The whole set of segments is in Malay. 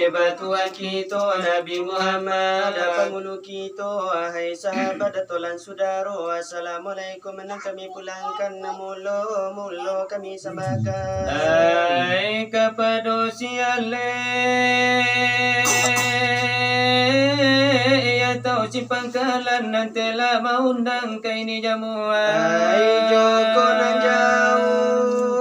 batuan kita Nabi Muhammad penghulu kita hai sahabat datolan saudara assalamualaikum nang kami pulangkan mula kami sembahkan hai kepada si Alek ya tau si pangkalan nanti lah undang ke ini jamuan hai Joko nan jauh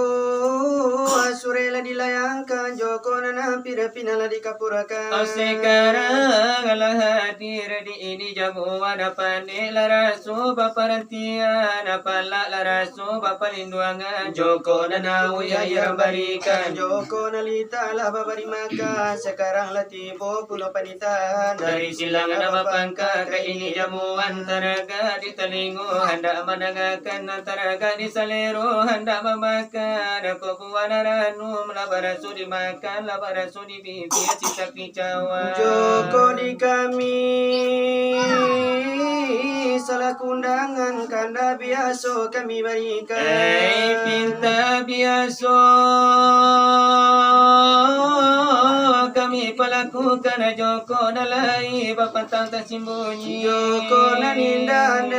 surela dilayangkan Joko nan hampir pinala dikapurakan sekarang lah hadir di ini jamuan apa ni larasu baparantian apa larasu bapalinduangan Joko nan awi ayam barikan Joko nalita lah babari makan sekarang lah tiba pulau panitan dari silang ada bapangka ke ini jamuan taraga di telingu hendak mendengarkan taraga di salero hendak memakan pebuan aranu melabarasu dimakan labarasu di bibir cicak dicawan Joko di kami salah kundangan kanda biasa kami berikan pinta biasa kami pelakukan Joko nalai bapantang tak sembunyi Joko nanindan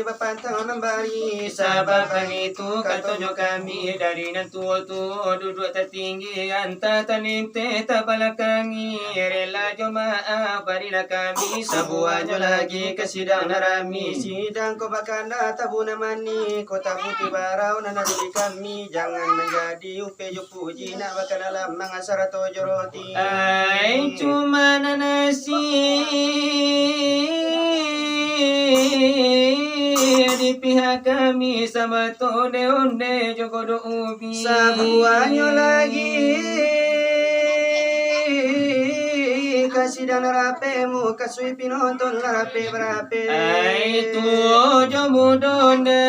bapantang membari sabab itu kata kami dari nantu duduk tertinggi anta taninte tak balakangi rela jo maaf barilah kami sebuah jo lagi ke sidang narami sidang ko bakanda tabuna mani kota putih barau nanadi kami jangan menjadi upe jo puji nak bakal dalam mangasara tojo roti ai cuma nasi di pihak kami sama tode onde Joko do ubi sabuanyo lagi kasih dan rapemu kasui pinonton rape berape ai tu jomu donde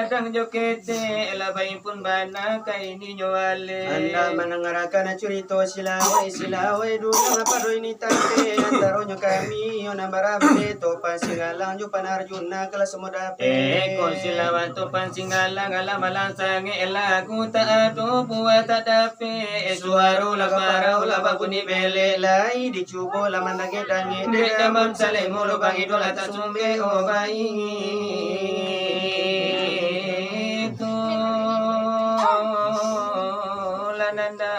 kadang jokete labai pun bana kaini nyawale anda mendengarkan cerita silawai dulu apa do ini tante antaronyo kami ona barabe Topan Singgalang jo panarjuna kelas semodape ko silawat Topan Singgalang ala malangsang lagu tak ado buat tak dape suara la parau la babuni bele lai dicubo la mandange dange de damam sale mulu bang idola tak sumbe obai nanda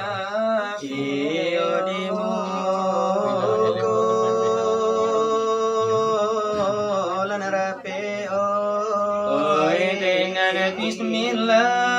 iyo di muko lanarape oi dengan bismillah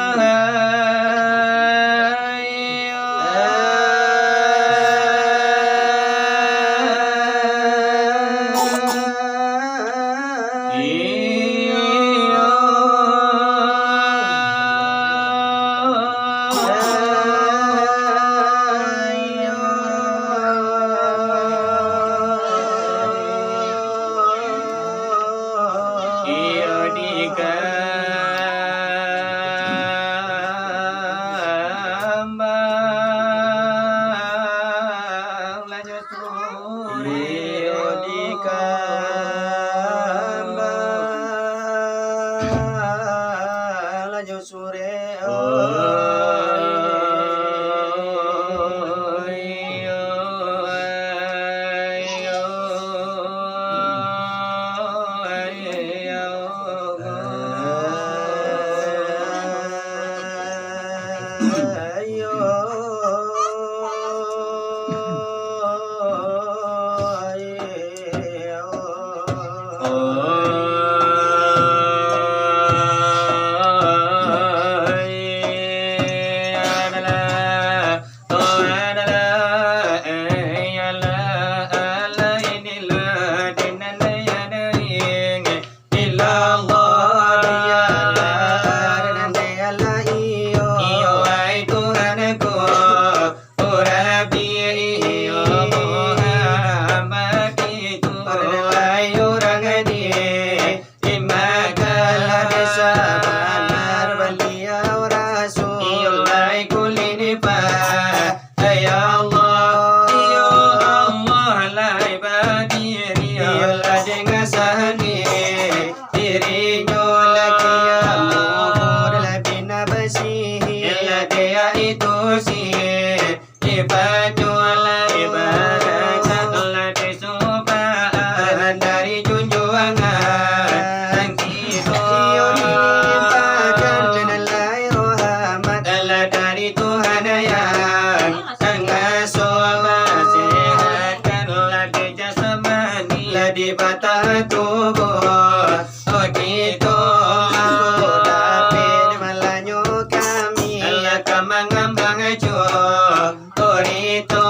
patah tubuh. Oh gitu aku dapat malanyo kami. Allah kamangambang jua. Oh itu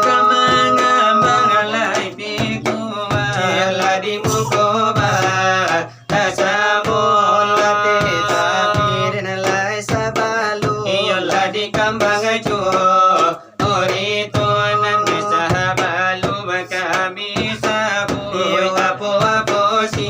kamangambang alai pikuwa. Allah di mukoba. Tasamul lati tapi dan alai sabalu. Allah di kambang jua. Oh itu nan sahabalu kami sabu. Iyo apo si.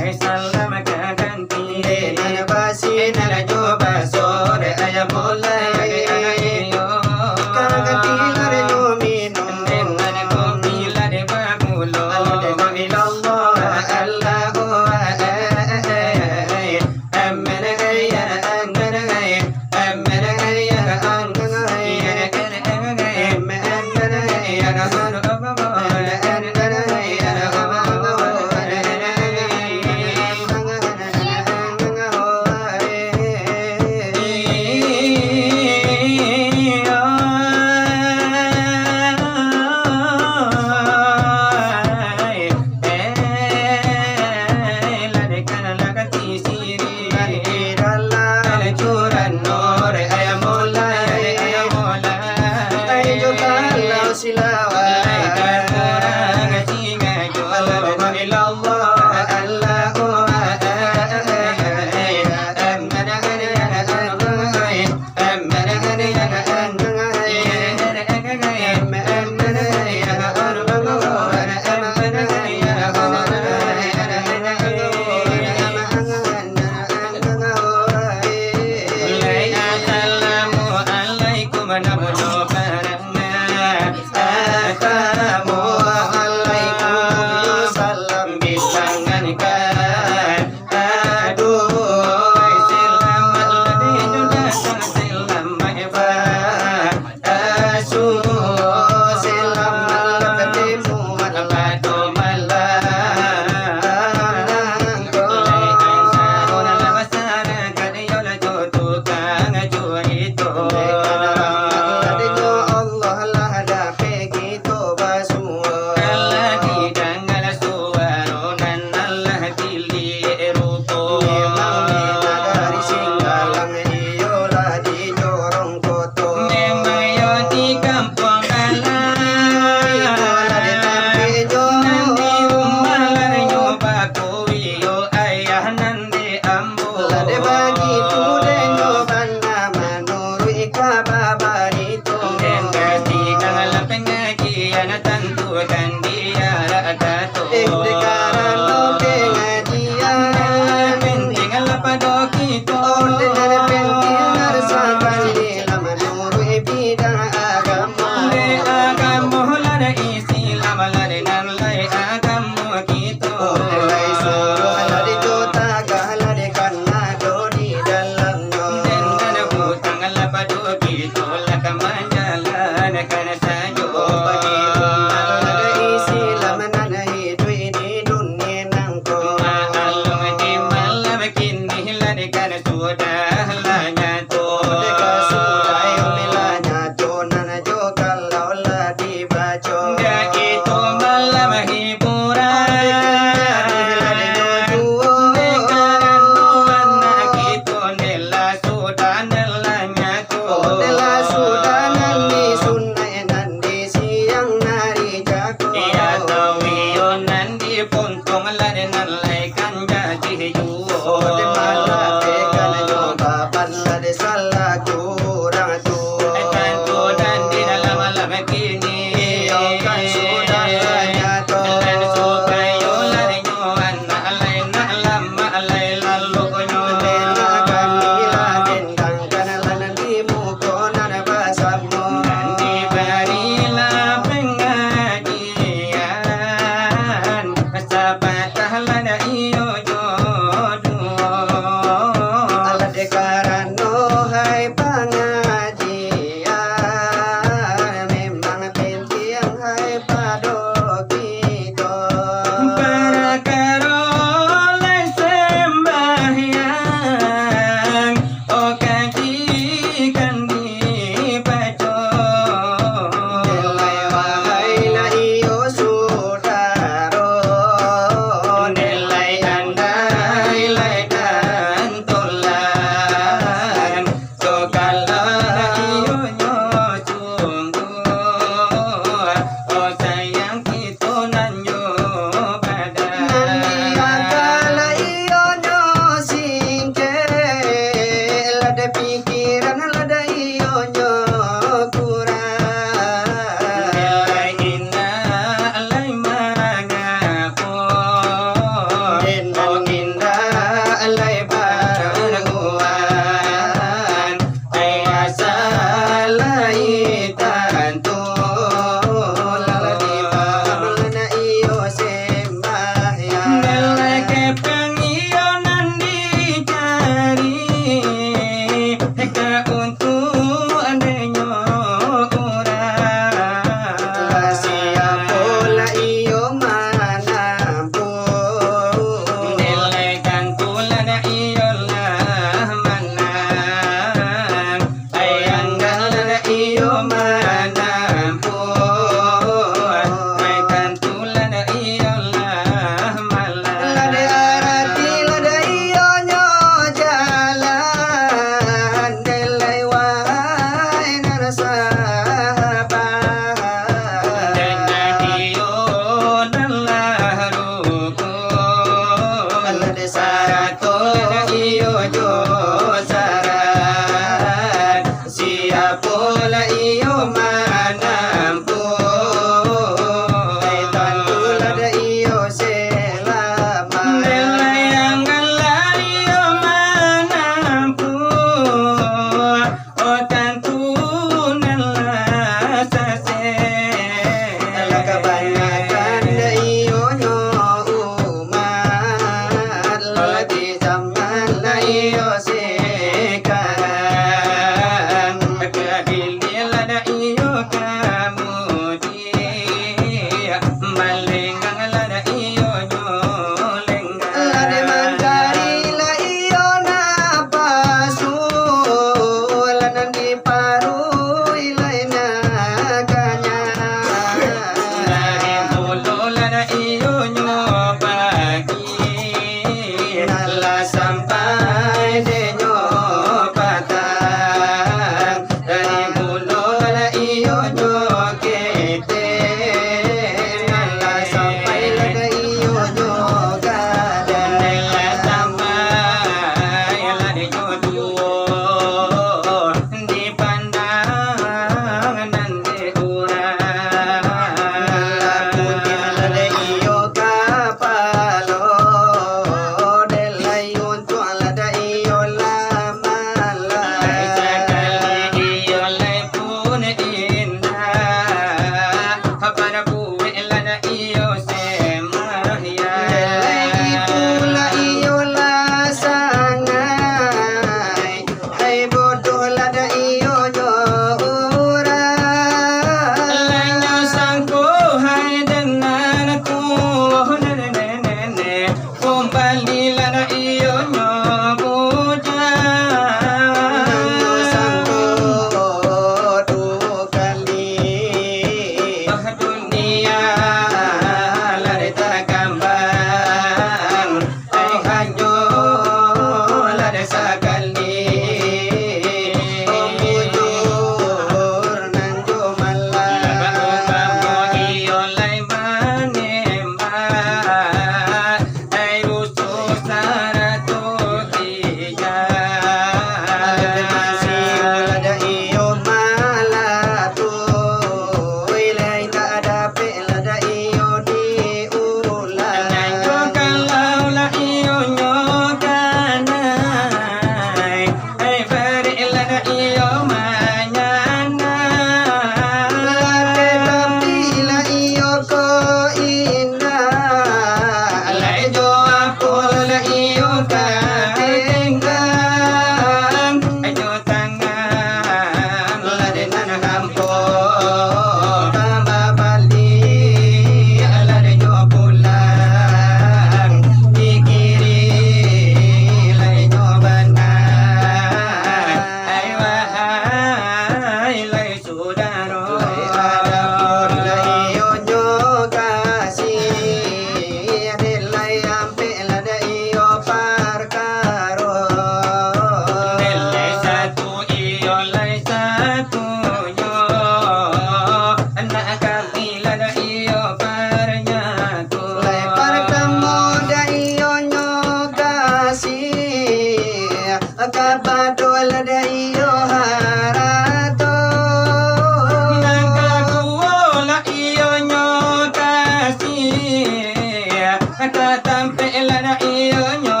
Tatampe lana iyo nyo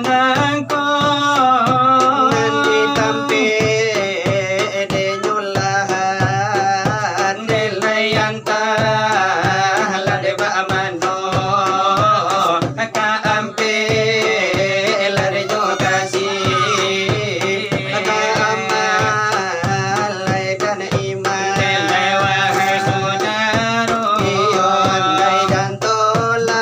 nangko Nandi tampe de nyolahan De layanta Lade ba amano Kaampe lade nyo kasi Kaamal Laidan iman De lewahe sudaro Iyon laidan tola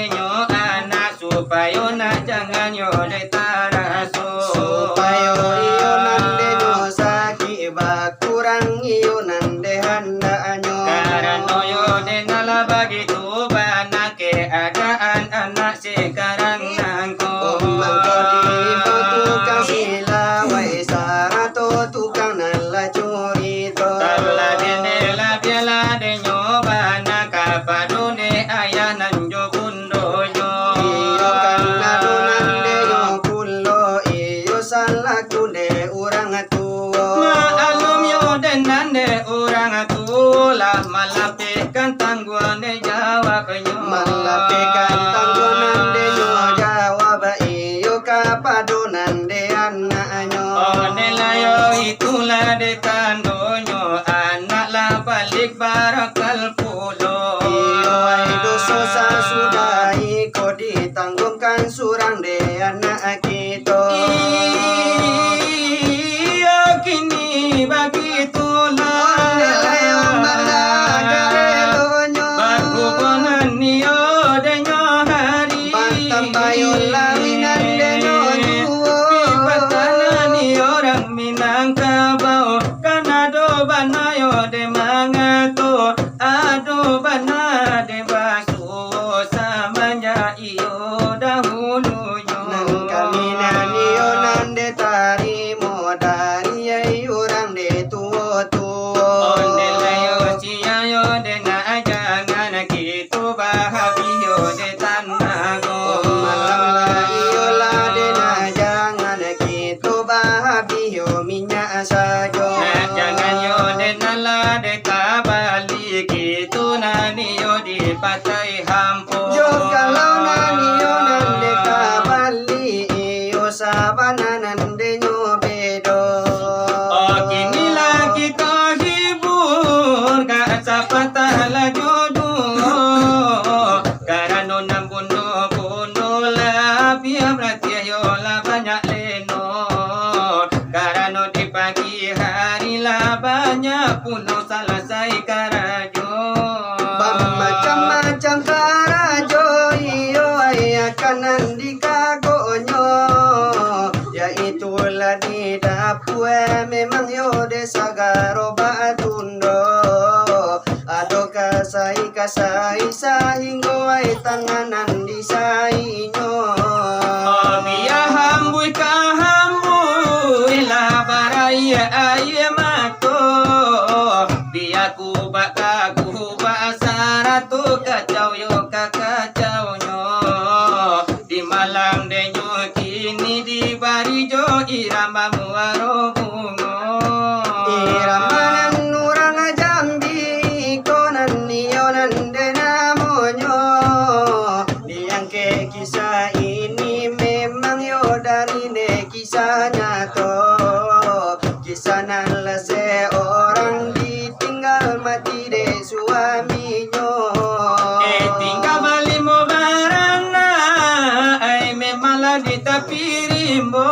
denyo anak supaya nak jangan yo de taraso Supayo iyo nande nyo sakit bakurang iyo nande handaanyo karano yo de nala bagi tuba na keadaan anak sekarang nangko Mangkodi tukang sila wai sarato tukang nala curito tabla de la biala de nyo bana kapadone ayah nanjo bundo yo iyo kanado nande nyo kulo iyo salaku de urang tuo maalum yo de nande urang tulah malapikan tangguan de jawab nyo malapikan tangguan de nyo jawab iyo kapadonan de anaknyo Onelayo itulah de tandonyo anak lah balik barakal pulo iyo ay dosa sasudai ko ditanggungkan surang de anak kita Iyo kini bagitulah Onelayo malagarelonyo Berhubungan niyo denyo hari Pantambayon lawinan de nyo Pipatana ni orang Minangkabau Kanado banayo de mangato Ado bana de basu Samanya iyo dahulu yo kami naniyo nande tarimo dari ay urang de tuo Onelayo siyayo de na jangan Kitu bahabiyo de tanago malam iyo la de na jangan kita bahabiyo minyak sajo Jangan yo de nala de tabali Kitu nani yo di patai hampo jo kalau naniyo nande kabali iyo sabana nande nyo bedo Oh kini lagi kau hibur Gak sapatah la jodoh Karano nam bunuh lah Biar berarti yo lah banyak leno Karano di pagi hari lah banyak puno selesai karajo macam-macam karajo iyo ay kanan di kagonyo ya itulah di dapue memang yo desagaro batundo ado kasai sahinggo ay tanganan di sainyo Oh biar hambui kahambui lah baraya aye mato Biar kubak saratu kacau yo kakacau nyo Di Malang denyo kini di Barijo irama muaro bungo iramanan nurang jambi konan niyo nande namonyo yang ke kisah ini memang yo dari ne kisah nyato kisah nala seorang ditinggal mati de suaminya Tinggal balik mo barana Ay memanglah di tepi rimbo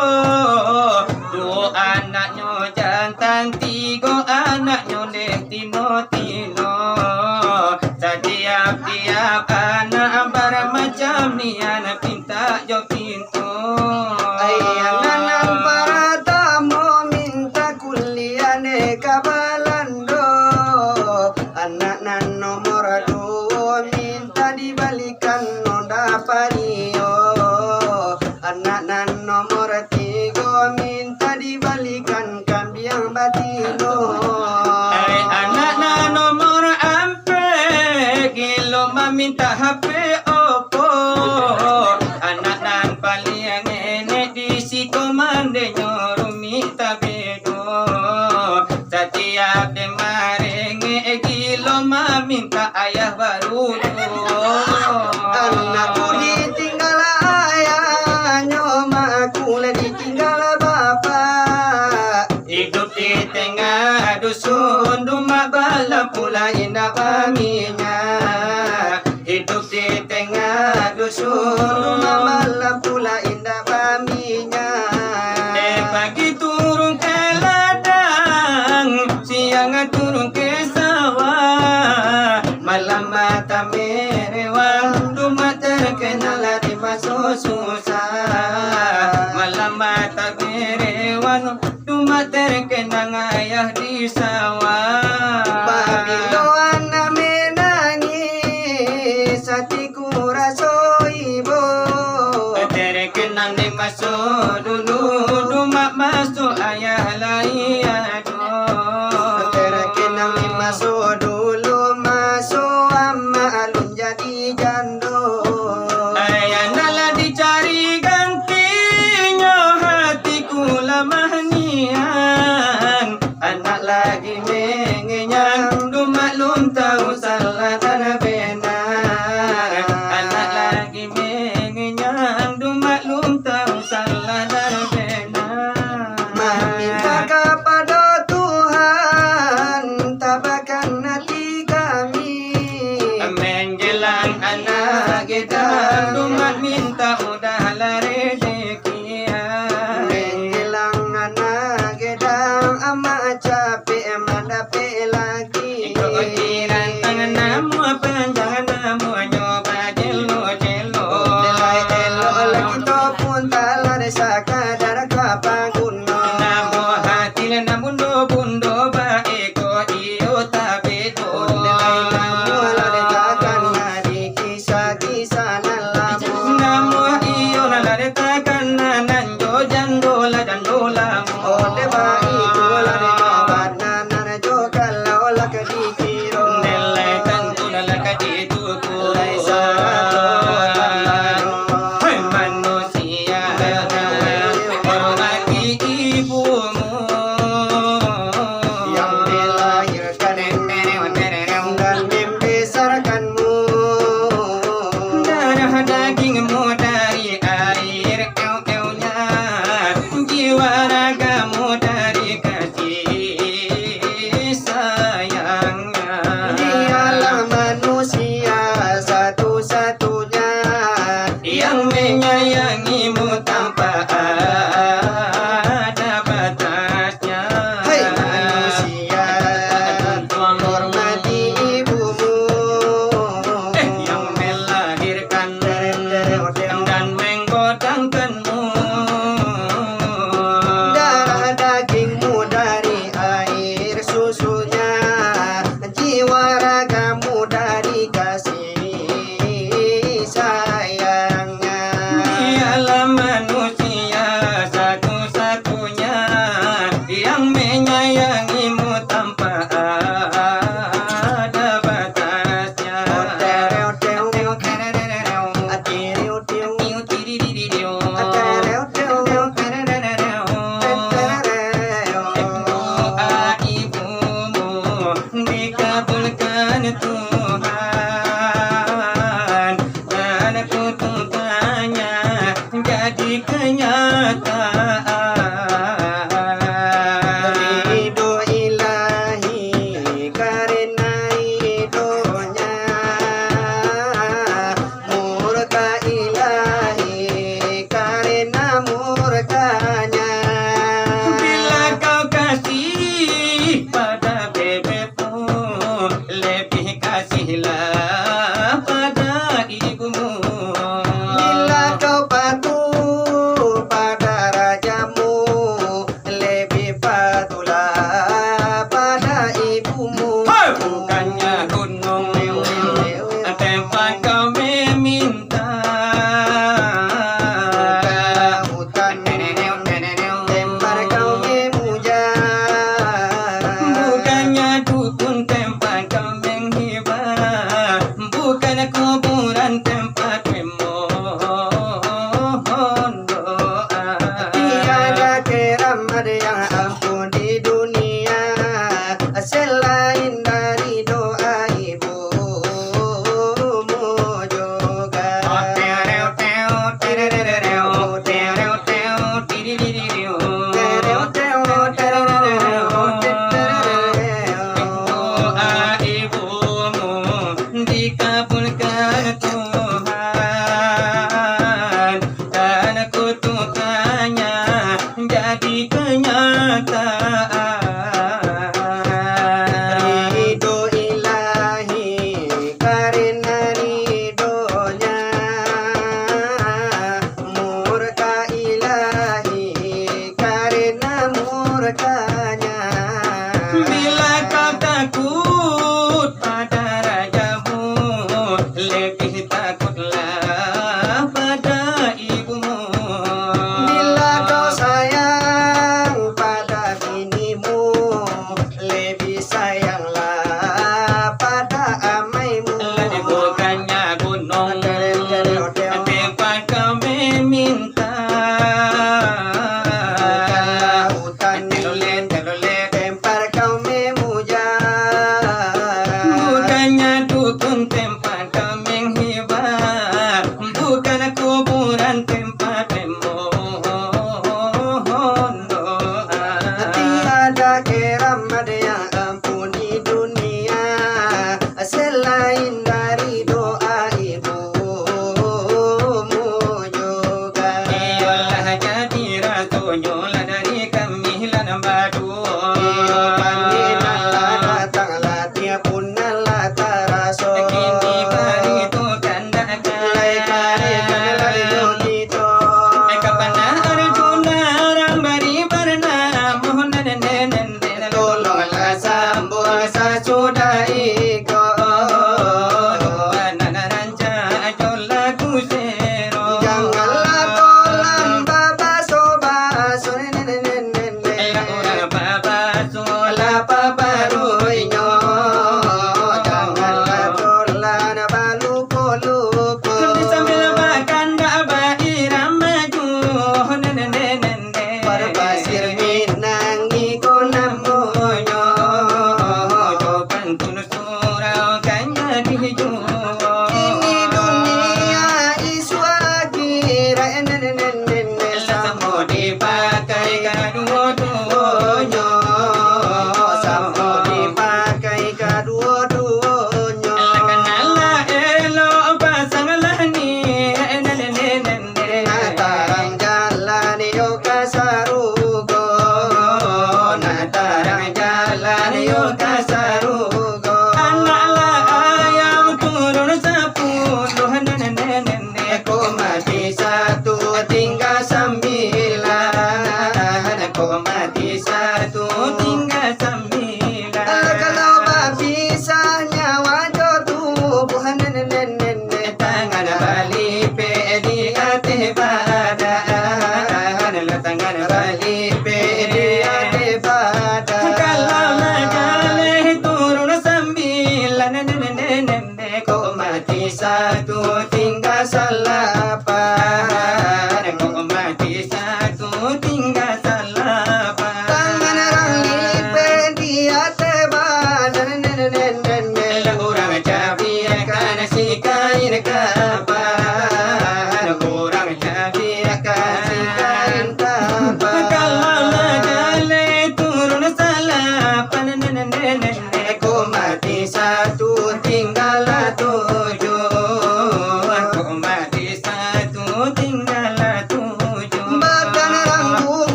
Dua anaknya jantan Tiga anaknya deh tino-tino Setiap-tiap anak bermacam ni anak pinta jo pintu ayanganan para tamu minta kuliah ne kabalando anak nan nomor 2 minta dibalikan noda pario anak nan nomor 3 minta dibalikan kambiang batino Ay anak na nomor ampe Kilo maminta HP Oppo Anak nan paling enek di si komande nyorumi tabedo Setiap demaring kilo maminta ayah baru anakku ditinggal ayahnya aku lah ditinggal bapak Hidup di tengah dusun Rumah bala pula indah wanginya Hidup di tengah dusun rumah malam pula indah baminya Pagi turun ke ladang Siang turun ke sawah Malam mata merewang Rumah terkenal nalah dimasuk susah. Malam mata berewan, cuma terkenang ayah di sawah. Babiloan menangis, hatiku rasa ibu. Terkenang di masuk dulu, cuma masuk ayah lain aduh. Terkenang masuk dulu, masuk ama alun jadi jando. Ayah nalah dicari gantinya, hatiku lamah nian. Anak lagi mengenyang, du maklum tahu salah dan benar. Anak lagi mengenyang, du maklum tahu salah dan benar. Meminta kepada Tuhan, tabahkan hati kami. Menjelang anak kita, du mak minta udahlah rezeki. Menjelang anak gedang, ama capek mendapat lagi. Ikut jiran tangan namu, panjangan namu, nyoba jelo-jelo. Delai elok lagi topun talar sakadar kapang kuno. Namu hati le namu bundo baik ko iyo tabeto. Delai namu lari takkan ngadi kisah-kisah nalamu. Namu iyo nalare takkan nanjo jandola jandolamu. Ode bai lari kabar nanar jo kalau lak dikiro. Nelai tentu nalaka dituku. Lai sarato tamano. Hai manusia, hormati ibumu Yang dilahirkan dan membesarkanmu. darah dagingmu dari air eu-eunya, jiwa ragamu dari kasih sayangnya. Dialah manusia satu-satunya Yang menyayangimu tanpa ada batasnya. Hai manusia, hormati ibumu. Yang melahirkan dan menggodangkanmu. Darah dagingmu dari air susunya, jiwa ragamu dari kasih sayangnya. Dia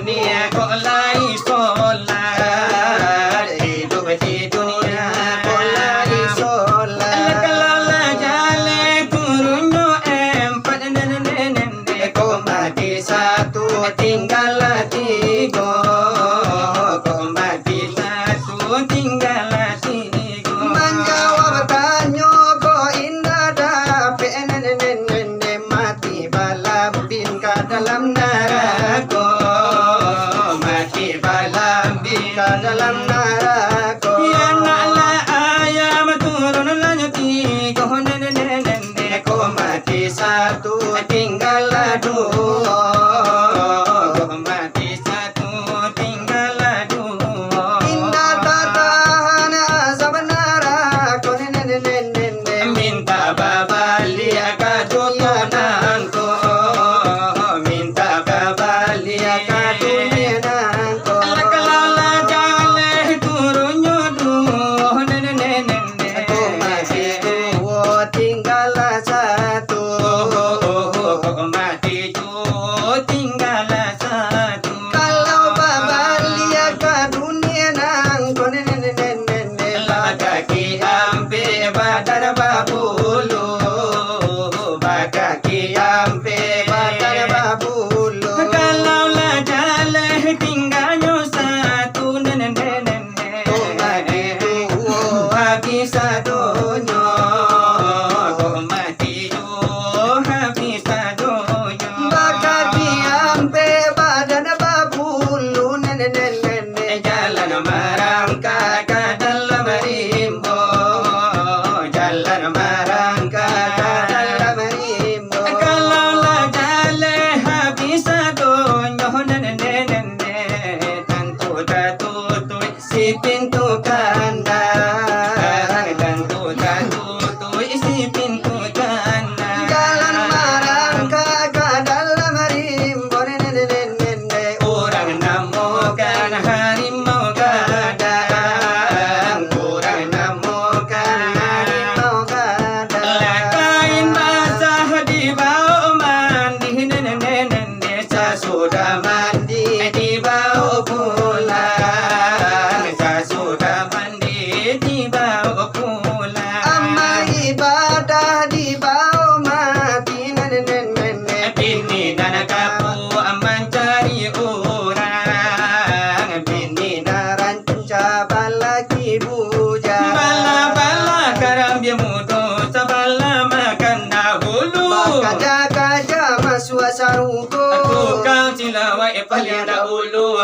dunia kok lai solat, hidup di dunia kok lai solat. Kalau lah jalan turunnya empat kau mati satu tinggal tiga, kau mati satu tinggal tiga. Menjawab tanya kau indah dapat mati balam bin ke dalam neraka, mati balam bin ke dalam neraka. Ya naklah ayam turun lanjut tiga, kau mati satu tinggal dua, mati satu tinggal dua. Indah tak tahan azab neraka, minta balik ke tunanganku, minta balik ke tunanganku. Kalau lah jalan turunnya dua, aku masih dua tinggal satu, mati dua tinggal satu. Kalau balik ke dunia nangku, kaki ampe badan babulu, kaki ampe badan babulu. Kalau lah jalan tinggalnya satu, kau mati dua habis dunia, kau mati dua habis dunia. Kaki ampe badan babulu, jalan merangkak ke dalam rimbo, jalan merangkak ke dalam rimbo. Kalau lah jalan habis dunia, tentu tertutup si pintu kandang, tentu tertutup si pintu kandang. Jalan merangkak ke dalam rimbo, orang namakan harimau gadang, orang namakan harimau gadang. Kain basah di bawah mandi, sesudah mandi dibawa pulang, sesudah mandi dibawa pulang. Amal ibadah dibawa mati, bini dan kapu mencari orang, bini naran pencabal lagi bujang. Bala-bala karam dia muda, sabala makan dahulu. Kaja-kaja masuk sarugo, tukang cilawai paling dahulu.